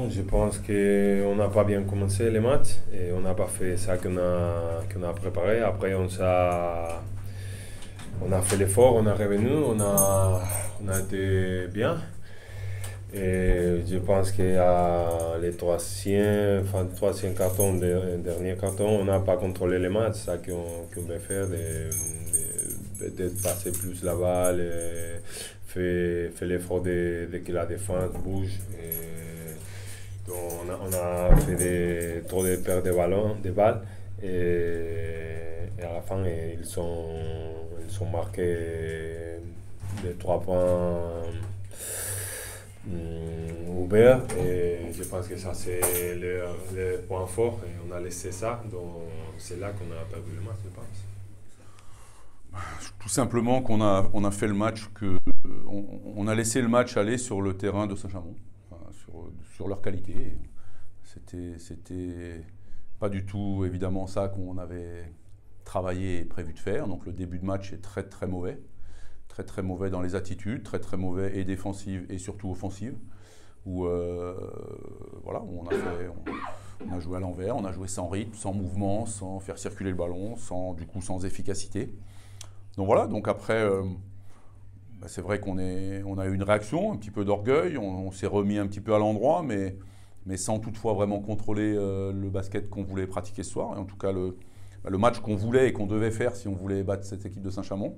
Bon, je pense qu'on n'a pas bien commencé les matchs et on n'a pas fait ça qu'on a préparé. Après, on a fait l'effort, on est revenu, on a été bien. Et je pense que les troisième carton, dernier carton, on n'a pas contrôlé les matchs. Ça qu'on veut faire, peut-être passer plus la balle, et faire l'effort de que la défense bouge. Donc on a fait trop de pertes de ballons, de balles. Et à la fin, ils ont marqué les 3 points ouverts. Et je pense que ça, c'est le point fort. Et on a laissé ça. Donc c'est là qu'on a perdu le match, je pense. Tout simplement qu'on a fait le match on a laissé le match aller sur le terrain de Saint-Chamond, enfin, sur leur qualité. C'était pas du tout évidemment ça qu'on avait travaillé et prévu de faire. Donc le début de match est très très mauvais. Très très mauvais dans les attitudes, très très mauvais et défensive et surtout offensive. Où voilà, où on a joué à l'envers, on a joué sans rythme, sans mouvement, sans faire circuler le ballon, sans efficacité. Donc voilà, donc après, c'est vrai qu'on a eu une réaction, un petit peu d'orgueil, on s'est remis un petit peu à l'endroit, mais sans toutefois vraiment contrôler le basket qu'on voulait pratiquer ce soir, et en tout cas le match qu'on voulait et qu'on devait faire si on voulait battre cette équipe de Saint-Chamond.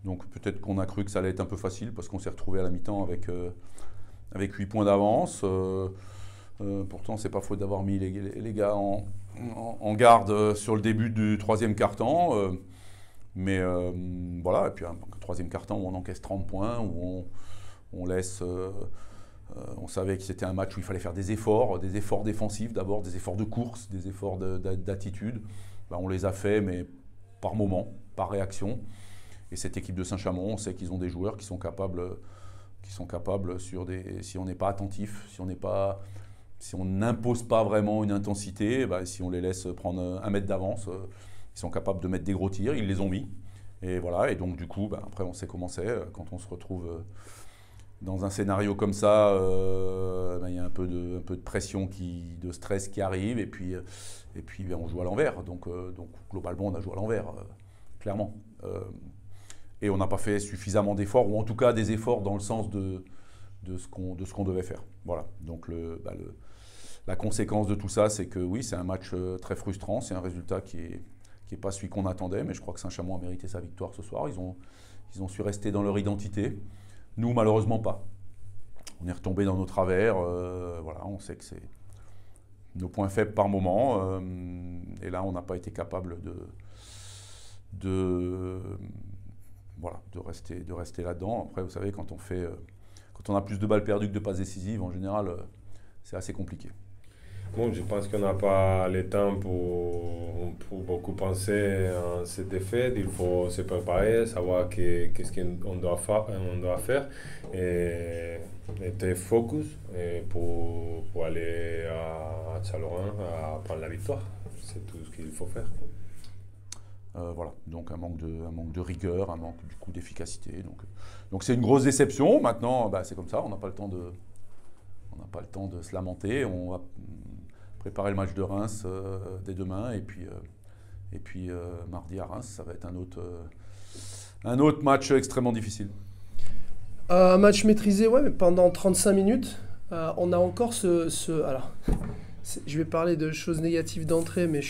Donc peut-être qu'on a cru que ça allait être un peu facile, parce qu'on s'est retrouvé à la mi-temps avec 8 points d'avance. Pourtant, c'est pas faute d'avoir mis les gars en garde sur le début du troisième quart-temps. Mais voilà, et puis un troisième quart-temps où on encaisse 30 points, où on laisse... on savait que c'était un match où il fallait faire des efforts défensifs d'abord, des efforts de course, des efforts d'attitude. Ben, on les a fait, mais par moment, par réaction. Et cette équipe de Saint-Chamond, on sait qu'ils ont des joueurs qui sont capables si on n'est pas attentif, si on n'impose pas vraiment une intensité, ben, si on les laisse prendre 1 mètre d'avance, ils sont capables de mettre des gros tirs, ils les ont mis. Et voilà, et donc du coup, ben, après on sait comment c'est, quand on se retrouve dans un scénario comme ça, ben, il y a un peu de pression, de stress qui arrive, et puis ben, on joue à l'envers. Donc globalement, on a joué à l'envers, clairement. Et on n'a pas fait suffisamment d'efforts, ou en tout cas des efforts dans le sens de ce qu'on devait faire. Voilà, donc la conséquence de tout ça, c'est que oui, c'est un match très frustrant, c'est un résultat qui n'est pas celui qu'on attendait, mais je crois que Saint-Chamond a mérité sa victoire ce soir. Ils ont su rester dans leur identité. Nous, malheureusement pas. On est retombé dans nos travers. Voilà, on sait que c'est nos points faibles par moment. Et là, on n'a pas été capable de rester là-dedans. Après, vous savez, quand on a plus de balles perdues que de passes décisives, en général, c'est assez compliqué. Bon, je pense qu'on n'a pas le temps pour beaucoup penser à cette défaite. Il faut se préparer, savoir qu'est-ce qu'on doit faire et être focus pour aller à Chalaronne à prendre la victoire. C'est tout ce qu'il faut faire. Voilà, donc un manque de rigueur, un manque du coup d'efficacité. Donc c'est une grosse déception. Maintenant, bah, c'est comme ça, on n'a pas le temps de se lamenter. On va préparer le match de Reims dès demain, et puis mardi à Reims, ça va être un autre match extrêmement difficile. Un match maîtrisé, ouais, mais pendant 35 minutes, on a encore alors, je vais parler de choses négatives d'entrée, mais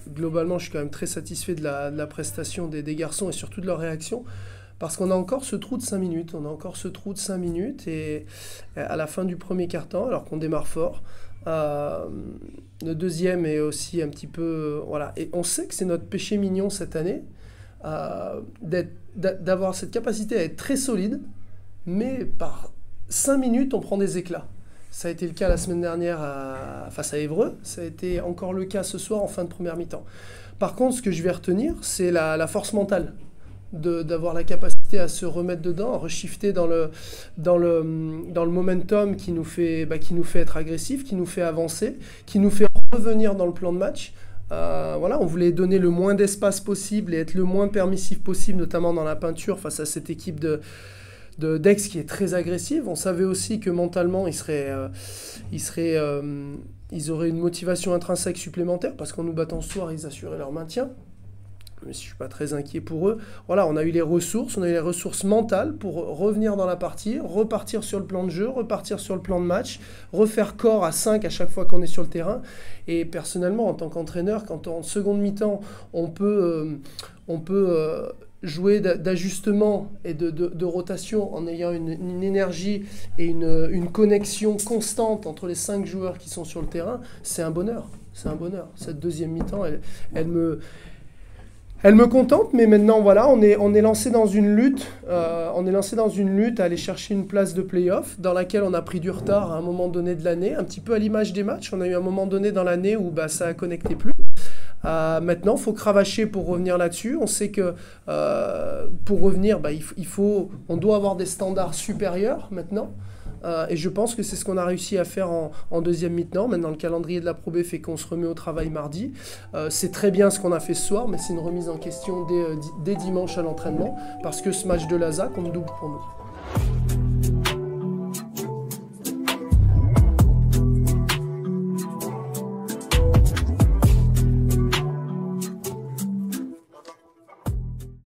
globalement, je suis quand même très satisfait de la prestation des garçons et surtout de leur réaction. Parce qu'on a encore ce trou de 5 minutes. Et à la fin du premier quart-temps, alors qu'on démarre fort, le deuxième est aussi un petit peu... voilà. Et on sait que c'est notre péché mignon cette année, d'avoir cette capacité à être très solide, mais par 5 minutes, on prend des éclats. Ça a été le cas la semaine dernière face à Évreux. Ça a été encore le cas ce soir en fin de première mi-temps. Par contre, ce que je vais retenir, c'est la force mentale. D'avoir la capacité à se remettre dedans, à reshifter dans le momentum qui nous fait être agressif, qui nous fait avancer, qui nous fait revenir dans le plan de match. Voilà, on voulait donner le moins d'espace possible et être le moins permissif possible, notamment dans la peinture face à cette équipe d'Aix qui est très agressive. On savait aussi que mentalement, ils auraient une motivation intrinsèque supplémentaire parce qu'en nous battant ce soir, ils assuraient leur maintien. Mais je ne suis pas très inquiet pour eux. Voilà, on a eu les ressources mentales pour revenir dans la partie, repartir sur le plan de jeu, repartir sur le plan de match, refaire corps à 5 à chaque fois qu'on est sur le terrain. Et personnellement, en tant qu'entraîneur, quand en seconde mi-temps, on peut jouer d'ajustement et de rotation en ayant une énergie et une connexion constante entre les 5 joueurs qui sont sur le terrain, c'est un bonheur. C'est un bonheur. Cette deuxième mi-temps, elle me contente, mais maintenant, voilà, on est lancé dans une lutte. On est lancé dans une lutte à aller chercher une place de play-off dans laquelle on a pris du retard à un moment donné de l'année, un petit peu à l'image des matchs. On a eu un moment donné dans l'année où ça a connecté plus. Maintenant, il faut cravacher pour revenir là-dessus. On sait que pour revenir, on doit avoir des standards supérieurs maintenant. Et je pense que c'est ce qu'on a réussi à faire en deuxième mi-temps. Maintenant, le calendrier de la Pro B fait qu'on se remet au travail mardi. C'est très bien ce qu'on a fait ce soir, mais c'est une remise en question dès dimanche à l'entraînement, parce que ce match de Laza compte double pour nous.